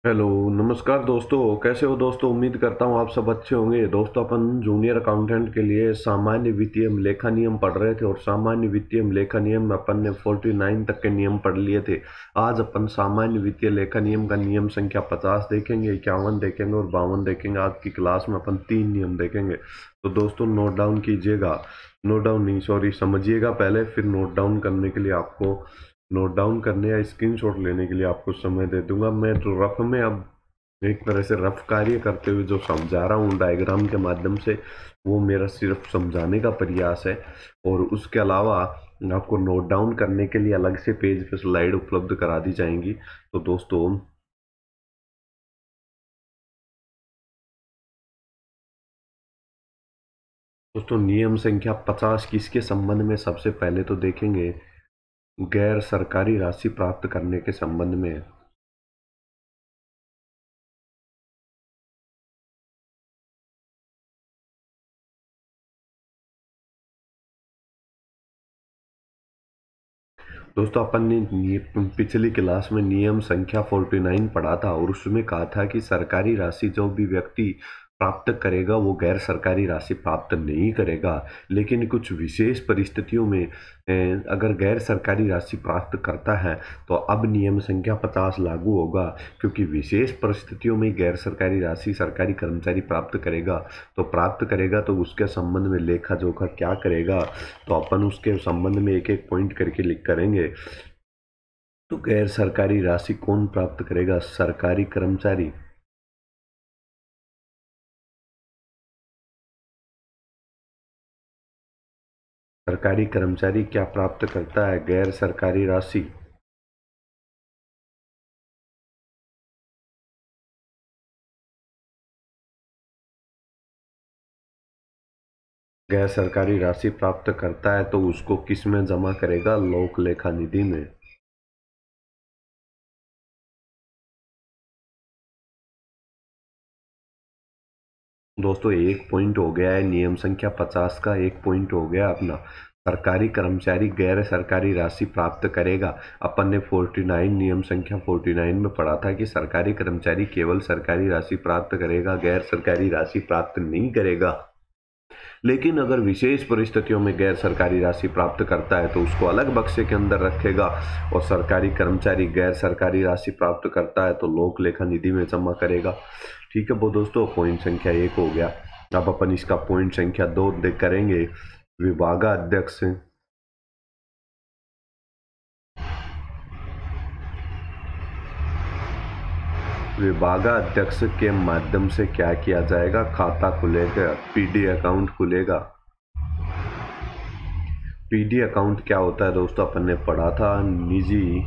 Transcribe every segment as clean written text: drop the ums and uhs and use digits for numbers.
Hello, नमस्कार दोस्तों। कैसे हो दोस्तों? उम्मीद करता हूँ आप सब अच्छे होंगे। दोस्तों, अपन जूनियर अकाउंटेंट के लिए सामान्य वित्तीय लेखा नियम पढ़ रहे थे और सामान्य वित्तीय लेखा नियम में अपन ने 49 तक के नियम पढ़ लिए थे। आज अपन सामान्य वित्तीय लेखा नियम का नियम संख्या 50 देखेंगे, 51 देखेंगे और 52 देखेंगे। आज की क्लास में अपन 3 नियम देखेंगे। तो दोस्तों, नोट डाउन कीजिएगा। नोट डाउन नहीं, सॉरी, समझिएगा पहले, फिर नोट डाउन करने के लिए आपको नोट डाउन करने या स्क्रीनशॉट लेने के लिए आपको समय दे दूंगा। मैं तो रफ में अब एक तरह से रफ कार्य करते हुए जो समझा रहा हूँ डायग्राम के माध्यम से, वो मेरा सिर्फ समझाने का प्रयास है। और उसके अलावा आपको नोट डाउन करने के लिए अलग से पेज पे स्लाइड उपलब्ध करा दी जाएंगी। तो दोस्तों, नियम संख्या 50 किसके संबंध में? सबसे पहले तो देखेंगे गैर सरकारी राशि प्राप्त करने के संबंध में। दोस्तों, अपन ने पिछली क्लास में नियम संख्या 49 पढ़ा था और उसमें कहा था कि सरकारी राशि जो भी व्यक्ति प्राप्त करेगा वो गैर सरकारी राशि प्राप्त नहीं करेगा। लेकिन कुछ विशेष परिस्थितियों में अगर गैर सरकारी राशि प्राप्त करता है तो अब नियम संख्या 50 लागू होगा, क्योंकि विशेष परिस्थितियों में गैर सरकारी राशि सरकारी कर्मचारी प्राप्त करेगा। तो प्राप्त करेगा तो उसके संबंध में लेखा जोखा क्या करेगा, तो अपन उसके संबंध में एक एक पॉइंट करके लिख करेंगे। तो गैर सरकारी राशि कौन प्राप्त करेगा? सरकारी कर्मचारी। सरकारी कर्मचारी क्या प्राप्त करता है? गैर सरकारी राशि। गैर सरकारी राशि प्राप्त करता है तो उसको किस में जमा करेगा? लोक लेखा निधि में। दोस्तों, एक पॉइंट हो गया है नियम संख्या 50 का, एक पॉइंट हो गया अपना। सरकारी कर्मचारी गैर सरकारी राशि प्राप्त करेगा। अपन ने 49 नियम संख्या 49 में पढ़ा था कि सरकारी कर्मचारी केवल सरकारी राशि प्राप्त करेगा, गैर सरकारी राशि प्राप्त नहीं करेगा। लेकिन अगर विशेष परिस्थितियों में गैर सरकारी राशि प्राप्त करता है तो उसको अलग बक्से के अंदर रखेगा। और सरकारी कर्मचारी गैर सरकारी राशि प्राप्त करता है तो लोक लेखा निधि में जमा करेगा। ठीक है वो दोस्तों, पॉइंट संख्या 1 हो गया। अब अपन इसका पॉइंट संख्या 2 देख करेंगे। विभागाध्यक्ष विभागाध्यक्ष के माध्यम से क्या किया जाएगा? खाता खुलेगा, पीडी अकाउंट खुलेगा। पीडी अकाउंट क्या होता है दोस्तों? अपन ने पढ़ा था निजी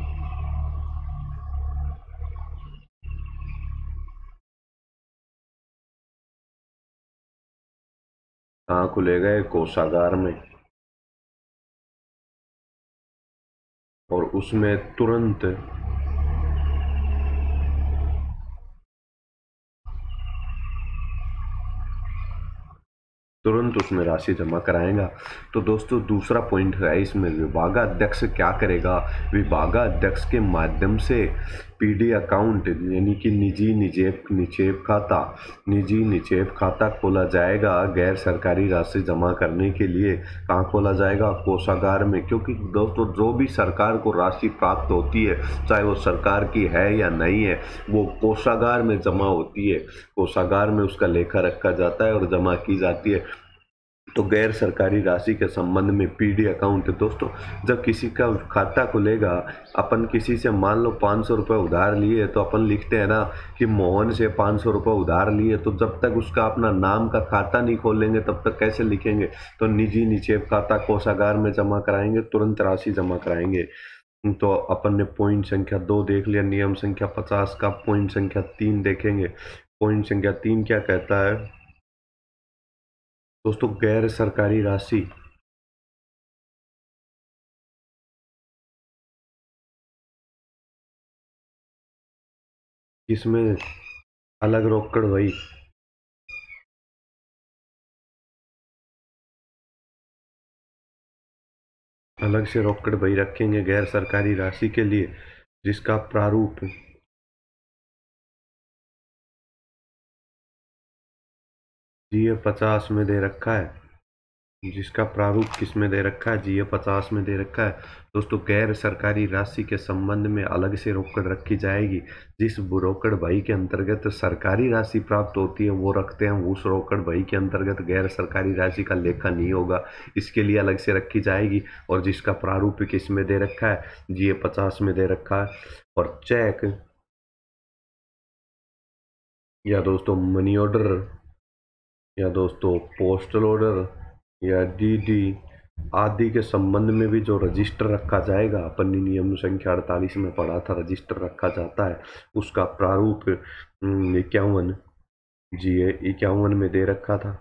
कहाँ खुलेगा? एक कोषागार में। और उसमें तुरंत उसमें राशि जमा कराएगा। तो दोस्तों, दूसरा पॉइंट है इसमें, विभागाध्यक्ष क्या करेगा? विभागाध्यक्ष के माध्यम से पीडी अकाउंट यानी कि निजी निक्षेप खाता खोला जाएगा गैर सरकारी राशि जमा करने के लिए। कहाँ खोला जाएगा? कोषागार में। क्योंकि दोस्तों, जो भी सरकार को राशि प्राप्त होती है, चाहे वो सरकार की है या नहीं है, वो कोषागार में जमा होती है। कोषागार में उसका लेखा रखा जाता है और जमा की जाती है। तो गैर सरकारी राशि के संबंध में पीडी अकाउंट दोस्तों, जब किसी का खाता खुलेगा, अपन किसी से मान लो 500 रुपये उधार लिए, तो अपन लिखते हैं ना कि मोहन से 500 रुपये उधार लिए। तो जब तक उसका अपना नाम का खाता नहीं खोलेंगे तब तक कैसे लिखेंगे? तो निजी निक्षेप खाता कोषागार में जमा कराएंगे, तुरंत राशि जमा कराएंगे। तो अपन ने पॉइंट संख्या 2 देख लिया नियम संख्या 50 का। पॉइंट संख्या 3 देखेंगे। पॉइंट संख्या 3 क्या कहता है दोस्तों? गैर सरकारी राशि इसमें अलग रोकड़ वही अलग से रोकड़ वही रखेंगे गैर सरकारी राशि के लिए, जिसका प्रारूप GA 50 में दे रखा है, जिसका प्रारूप किस में दे रखा है, GA 50 में दे रखा है। दोस्तों, गैर सरकारी राशि के संबंध में अलग से रोकड़ रखी जाएगी। जिस रोकड़ बही के अंतर्गत सरकारी राशि प्राप्त होती है वो रखते हैं, उस रोकड़ बही के अंतर्गत गैर सरकारी राशि का लेखा नहीं होगा, इसके लिए अलग से रखी जाएगी। और जिसका प्रारूप किस में दे रखा है, GA 50 में दे रखा है। और चेक या दोस्तों मनी ऑर्डर या दोस्तों पोस्टल ऑर्डर या डीडी आदि के संबंध में भी जो रजिस्टर रखा जाएगा, अपन ने नियम संख्या 48 में पढ़ा था, रजिस्टर रखा जाता है, उसका प्रारूप 51 GA 51 में दे रखा था।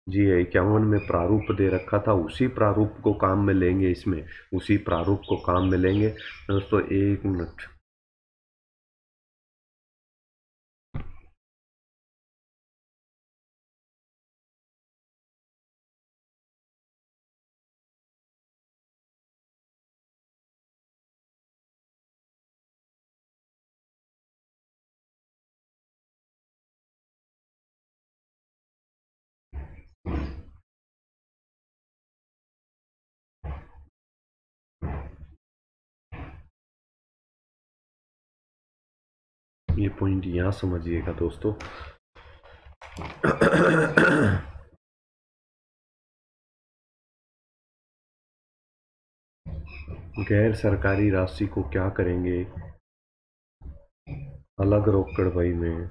GA 51 में प्रारूप दे रखा था, उसी प्रारूप को काम में लेंगे, इसमें उसी प्रारूप को काम में लेंगे। दोस्तों 1 मिनट। ये पॉइंट यहाँ समझिएगा दोस्तों। गैर सरकारी राशि को क्या करेंगे, अलग रोकड़ बही में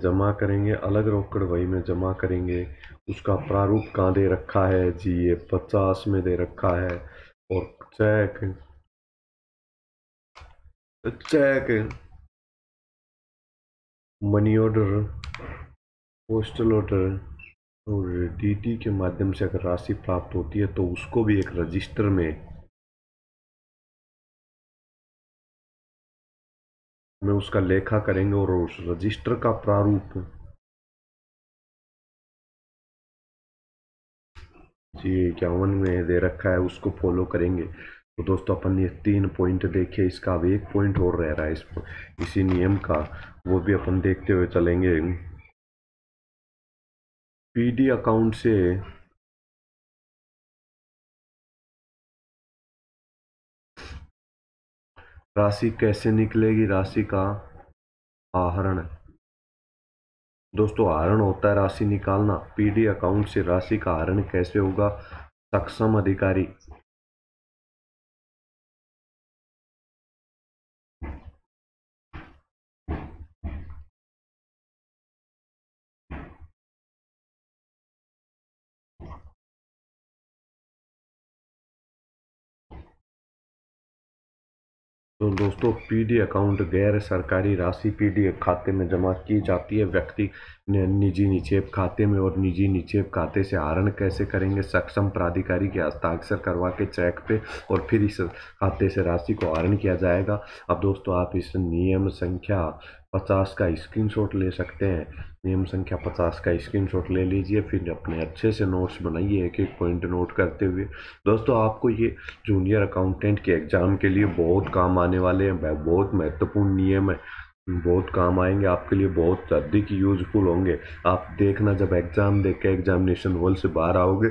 जमा करेंगे, अलग रोकड़ बही में जमा करेंगे। उसका प्रारूप कहाँ दे रखा है, GA 50 में दे रखा है। और cheque cheque money order, postal order और डीडी के माध्यम से अगर राशि प्राप्त होती है तो उसको भी एक रजिस्टर में उसका लेखा करेंगे और उस रजिस्टर का प्रारूप GA 51 में दे रखा है, उसको फॉलो करेंगे। तो दोस्तों, अपन ये 3 पॉइंट देखे, इसका अब एक पॉइंट और रह रहा है इसी नियम का, वो भी अपन देखते हुए चलेंगे। PD अकाउंट से राशि कैसे निकलेगी, राशि का आहरण। दोस्तों, आहरण होता है राशि निकालना। PD अकाउंट से राशि का आहरण कैसे होगा, सक्षम अधिकारी तो दोस्तों, PD अकाउंट गैर सरकारी राशि PD खाते में जमा की जाती है, व्यक्ति निजी निक्षेप खाते में। और निजी निक्षेप खाते से आहरण कैसे करेंगे, सक्षम प्राधिकारी के हस्ताक्षर करवा के चेक पे, और फिर इस खाते से राशि को आहरण किया जाएगा। अब दोस्तों, आप इस नियम संख्या 50 का स्क्रीनशॉट ले सकते हैं। नियम संख्या 50 का स्क्रीनशॉट ले लीजिए, फिर अपने अच्छे से नोट्स बनाइए, एक एक पॉइंट नोट करते हुए। दोस्तों, आपको ये जूनियर अकाउंटेंट के एग्जाम के लिए बहुत काम आने वाले हैं, बहुत महत्वपूर्ण नियम है, बहुत काम आएंगे आपके लिए, बहुत अधिक यूजफुल होंगे। आप देखना, जब एग्जाम देख के एग्जामिनेशन हॉल से बाहर आओगे,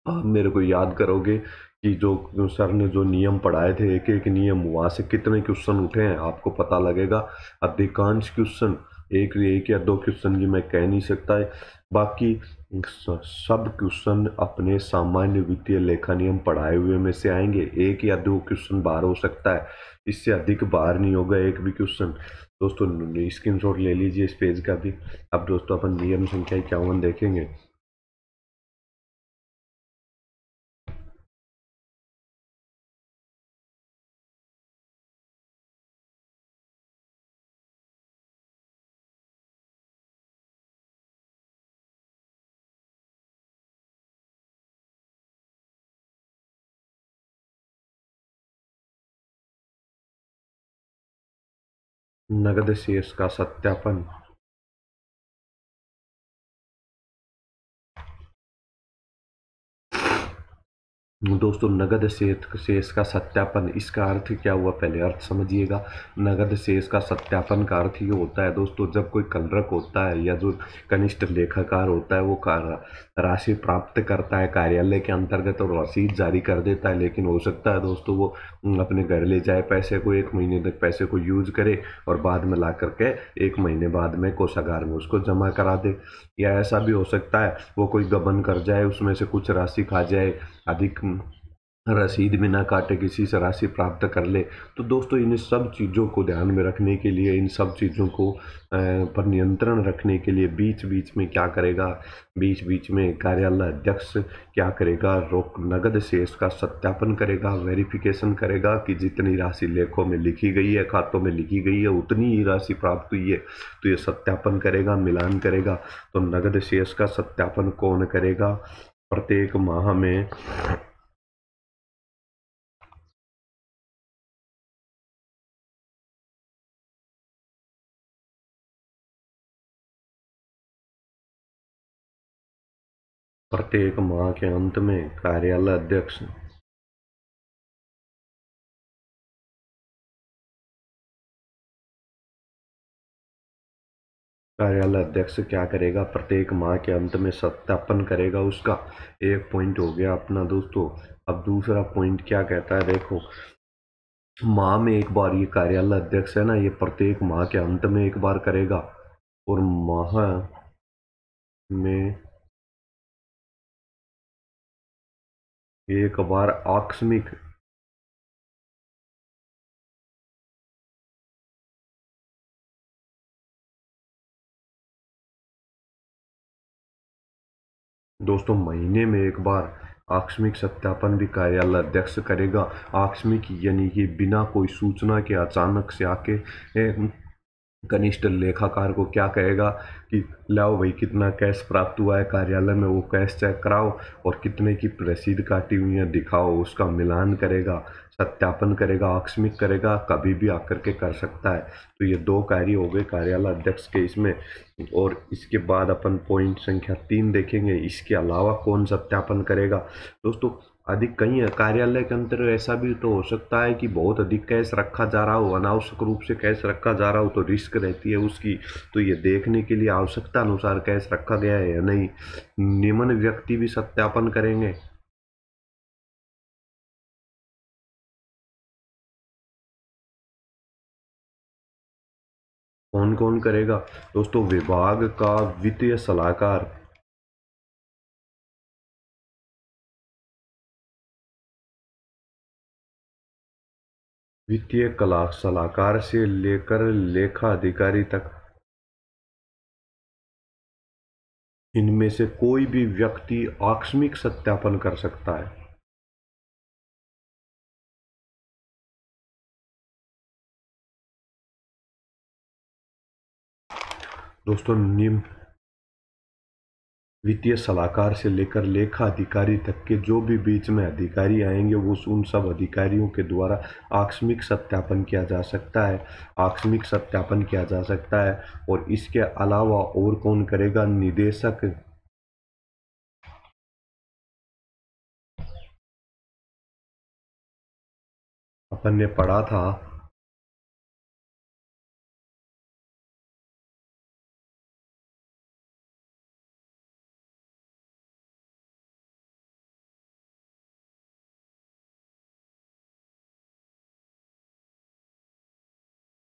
आप मेरे को याद करोगे कि जो सर ने जो नियम पढ़ाए थे, एक एक नियम, वहाँ से कितने क्वेश्चन उठे हैं आपको पता लगेगा। अधिकांश क्वेश्चन, एक या दो क्वेश्चन की मैं कह नहीं सकता है, बाकी सब क्वेश्चन अपने सामान्य वित्तीय लेखा नियम पढ़ाए हुए में से आएंगे। एक या दो क्वेश्चन बाहर हो सकता है, इससे अधिक बाहर नहीं होगा एक भी क्वेश्चन। दोस्तों, स्क्रीनशॉट ले लीजिए इस पेज का भी। अब दोस्तों, अपन नियम संख्या 51 देखेंगे। नकद शेष का सत्यापन। दोस्तों नगद शेष का सत्यापन, इसका अर्थ क्या हुआ, पहले अर्थ समझिएगा। नगद शेष का सत्यापन का अर्थ ये होता है दोस्तों, जब कोई कलरक होता है या जो कनिष्ठ लेखाकार होता है वो राशि प्राप्त करता है कार्यालय के अंतर्गत और रसीद जारी कर देता है, लेकिन हो सकता है दोस्तों वो अपने घर ले जाए पैसे को, 1 महीने तक पैसे को यूज करे और बाद में ला करके 1 महीने बाद में कोषागार में उसको जमा करा दे। या ऐसा भी हो सकता है वो कोई गबन कर जाए, उसमें से कुछ राशि खा जाए, अधिक रसीद भी ना काटे, किसी से राशि प्राप्त कर ले। तो दोस्तों इन सब चीज़ों को ध्यान में रखने के लिए, इन सब चीज़ों को पर नियंत्रण रखने के लिए बीच बीच में क्या करेगा, बीच बीच में कार्यालय अध्यक्ष क्या करेगा, रोक नगद शेष का सत्यापन करेगा, वेरिफिकेशन करेगा कि जितनी राशि लेखों में लिखी गई है, खातों में लिखी गई है, उतनी ही राशि प्राप्त हुई है। तो ये सत्यापन करेगा, मिलान करेगा। तो नगद शेष का सत्यापन कौन करेगा? प्रत्येक माह में प्रत्येक माह के अंत में कार्यालय अध्यक्ष क्या करेगा, प्रत्येक माह के अंत में सत्यापन करेगा उसका। एक पॉइंट हो गया अपना दोस्तों। अब दूसरा पॉइंट क्या कहता है, देखो माह में एक बार ये कार्यालय अध्यक्ष है ना, ये प्रत्येक माह के अंत में एक बार करेगा और माह में एक बार आकस्मिक दोस्तों महीने में एक बार आकस्मिक सत्यापन भी कार्यालय अध्यक्ष करेगा। आकस्मिक यानी कि बिना कोई सूचना के अचानक से आके कनिष्ठ लेखाकार को क्या कहेगा कि लाओ भाई कितना कैश प्राप्त हुआ है कार्यालय में, वो कैश चेक कराओ और कितने की रसीद काटी हुई है दिखाओ, उसका मिलान करेगा, सत्यापन करेगा, आकस्मिक करेगा, कभी भी आकर के कर सकता है। तो ये 2 कार्य हो गए कार्यालय अध्यक्ष के इसमें। और इसके बाद अपन पॉइंट संख्या 3 देखेंगे, इसके अलावा कौन सत्यापन करेगा। दोस्तों अधिक कहीं कार्यालय के अंदर ऐसा भी तो हो सकता है कि बहुत अधिक कैश रखा जा रहा हो, अनावश्यक रूप से कैश रखा जा रहा हो, तो रिस्क रहती है उसकी। तो ये देखने के लिए आवश्यकता अनुसार कैश रखा गया है या नहीं, निम्न व्यक्ति भी सत्यापन करेंगे। कौन कौन करेगा दोस्तों? विभाग का वित्तीय सलाहकार, वित्तीय कला सलाहकार से लेकर लेखा अधिकारी तक, इनमें से कोई भी व्यक्ति आकस्मिक सत्यापन कर सकता है। दोस्तों निम्न वित्तीय सलाहकार से लेकर लेखा अधिकारी तक के जो भी बीच में अधिकारी आएंगे वो उन सब अधिकारियों के द्वारा आकस्मिक सत्यापन किया जा सकता है, आकस्मिक सत्यापन किया जा सकता है। और इसके अलावा और कौन करेगा? निदेशक, अपन ने पढ़ा था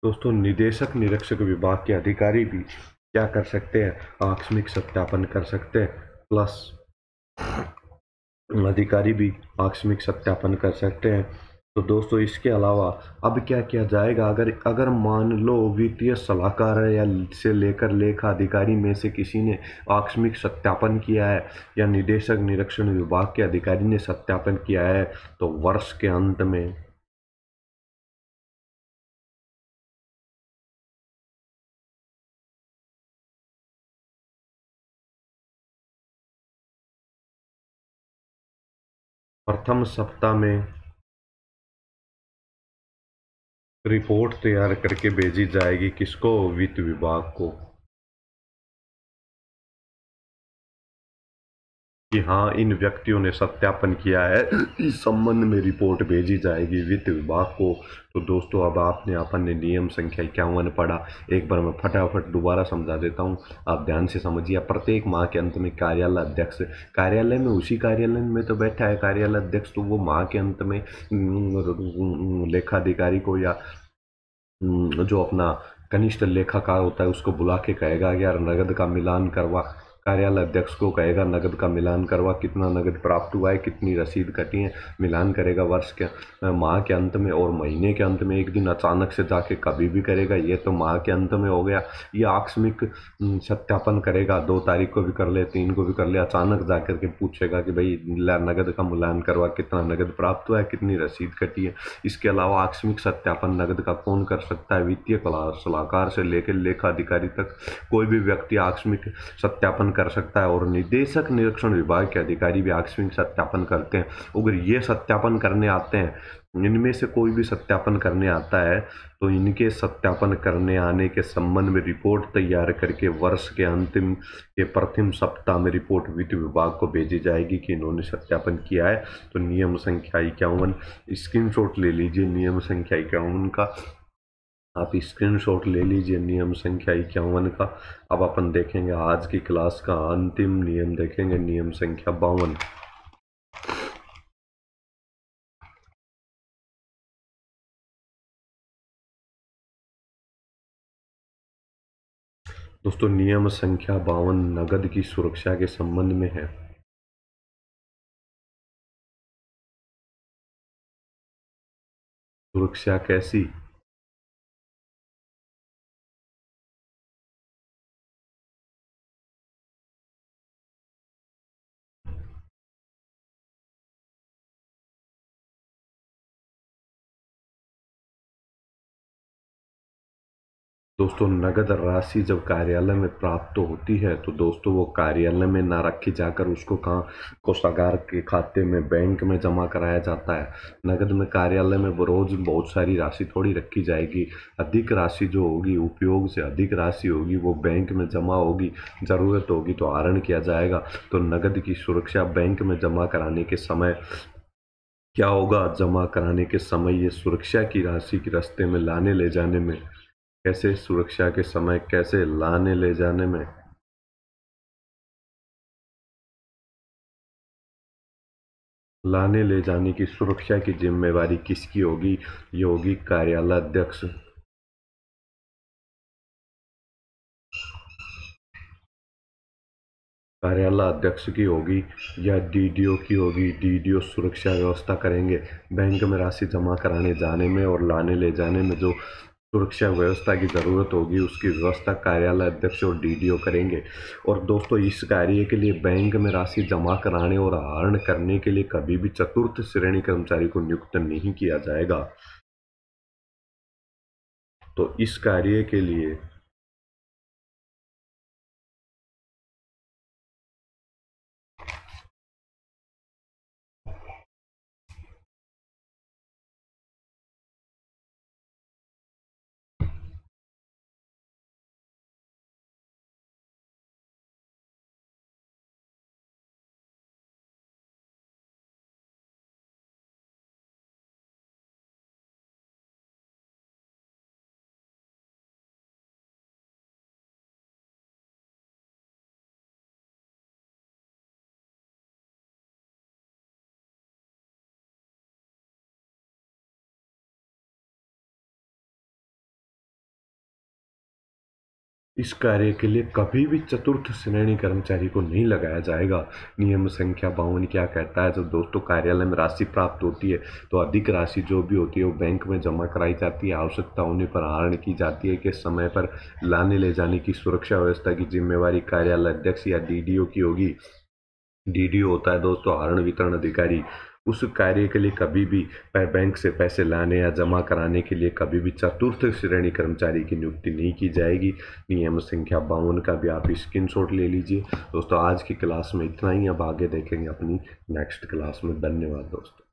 दोस्तों, निदेशक निरीक्षक विभाग के अधिकारी भी क्या कर सकते हैं? आकस्मिक सत्यापन कर सकते हैं। प्लस अधिकारी भी आकस्मिक सत्यापन कर सकते हैं। तो दोस्तों इसके अलावा अब क्या किया जाएगा, अगर अगर मान लो वित्तीय सलाहकार या से लेकर लेखा अधिकारी में से किसी ने आकस्मिक सत्यापन किया है या निदेशक निरीक्षण विभाग के अधिकारी ने सत्यापन किया है, तो वर्ष के अंत में प्रथम सप्ताह में रिपोर्ट तैयार करके भेजी जाएगी किसको? वित्त विभाग को, कि हाँ इन व्यक्तियों ने सत्यापन किया है, इस संबंध में रिपोर्ट भेजी जाएगी वित्त विभाग को। तो दोस्तों अब आपने अपन ने नियम संख्या 51 पढ़ा, एक बार मैं फटाफट दोबारा समझा देता हूँ, आप ध्यान से समझिए। प्रत्येक माह के अंत में कार्यालय अध्यक्ष, कार्यालय में उसी कार्यालय में तो बैठा है कार्यालय अध्यक्ष, तो वो माह के अंत में लेखाधिकारी को या जो अपना कनिष्ठ लेखाकार होता है उसको बुला के कहेगा यार नगद का मिलान करवा, कार्यालय अध्यक्ष को कहेगा नगद का मिलान करवा, कितना नगद प्राप्त हुआ है, कितनी रसीद कटी है, मिलान करेगा वर्ष के माह के अंत में, और महीने के अंत में एक दिन अचानक से जाके कभी भी करेगा। ये तो माह के अंत में हो गया। ये आकस्मिक सत्यापन करेगा, 2 तारीख को भी कर ले, 3 को भी कर ले, अचानक जा करके पूछेगा कि भाई नगद का मिलान करवा, कितना नगद प्राप्त हुआ है, कितनी रसीद कटी है। इसके अलावा आकस्मिक सत्यापन नगद का कौन कर सकता है? वित्तीय सलाहकार से लेकर लेखाधिकारी तक कोई भी व्यक्ति आकस्मिक सत्यापन कर सकता है, और निदेशक निरीक्षण विभाग के अधिकारी भी आकस्मिक सत्यापन करते हैं। अगर ये सत्यापन करने आते हैं, इनमें से कोई भी सत्यापन करने आता है, तो इनके सत्यापन करने आने के संबंध में रिपोर्ट तैयार करके वर्ष के अंतिम के प्रथम सप्ताह में रिपोर्ट वित्त विभाग को भेजी जाएगी कि इन्होंने सत्यापन किया है। तो नियम संख्या 51 स्क्रीनशॉट ले लीजिए, नियम संख्या 51 का आप स्क्रीनशॉट ले लीजिए, नियम संख्या 51 का। अब अपन देखेंगे आज की क्लास का अंतिम नियम, देखेंगे नियम संख्या 52। दोस्तों नियम संख्या 52 नगद की सुरक्षा के संबंध में है। सुरक्षा कैसी? दोस्तों नगद राशि जब कार्यालय में प्राप्त होती है तो दोस्तों वो कार्यालय में ना रखी जाकर उसको कहाँ, कोषागार के खाते में बैंक में जमा कराया जाता है। नगद में कार्यालय में रोज बहुत सारी राशि थोड़ी रखी जाएगी, अधिक राशि जो होगी, उपयोग से अधिक राशि होगी, वो बैंक में जमा होगी, ज़रूरत होगी तो आहरण किया जाएगा। तो नगद की सुरक्षा बैंक में जमा कराने के समय क्या होगा? जमा कराने के समय ये सुरक्षा की राशि की रास्ते में लाने ले जाने में, कैसे सुरक्षा के समय कैसे लाने ले जाने में, लाने ले जाने की सुरक्षा की जिम्मेवारी किसकी होगी? ये होगी कार्यालय अध्यक्ष। कार्यालय अध्यक्ष की होगी या डीडीओ की होगी। डीडीओ सुरक्षा व्यवस्था करेंगे बैंक में राशि जमा कराने जाने में और लाने ले जाने में, जो सुरक्षा व्यवस्था की ज़रूरत होगी उसकी व्यवस्था कार्यालय अध्यक्ष और डीडीओ करेंगे। और दोस्तों इस कार्य के लिए बैंक में राशि जमा कराने और आहरण करने के लिए कभी भी चतुर्थ श्रेणी कर्मचारी को नियुक्त नहीं किया जाएगा। तो इस कार्य के लिए इस कार्य के लिए कभी भी चतुर्थ श्रेणी कर्मचारी को नहीं लगाया जाएगा। नियम संख्या 52 क्या कहता है? जब दोस्तों कार्यालय में राशि प्राप्त होती है तो अधिक राशि जो भी होती है वो बैंक में जमा कराई जाती है, आवश्यकता होने पर आहरण की जाती है, कि समय पर लाने ले जाने की सुरक्षा व्यवस्था की जिम्मेवारी कार्यालय अध्यक्ष या डीडीओ की होगी। डीडीओ होता है दोस्तों आहरण वितरण अधिकारी। उस कार्य के लिए कभी भी बैंक से पैसे लाने या जमा कराने के लिए कभी भी चतुर्थ श्रेणी कर्मचारी की नियुक्ति नहीं की जाएगी। नियम संख्या 52 का भी आप स्क्रीनशॉट ले लीजिए। दोस्तों आज की क्लास में इतना ही, अब आगे देखेंगे अपनी नेक्स्ट क्लास में। धन्यवाद दोस्तों।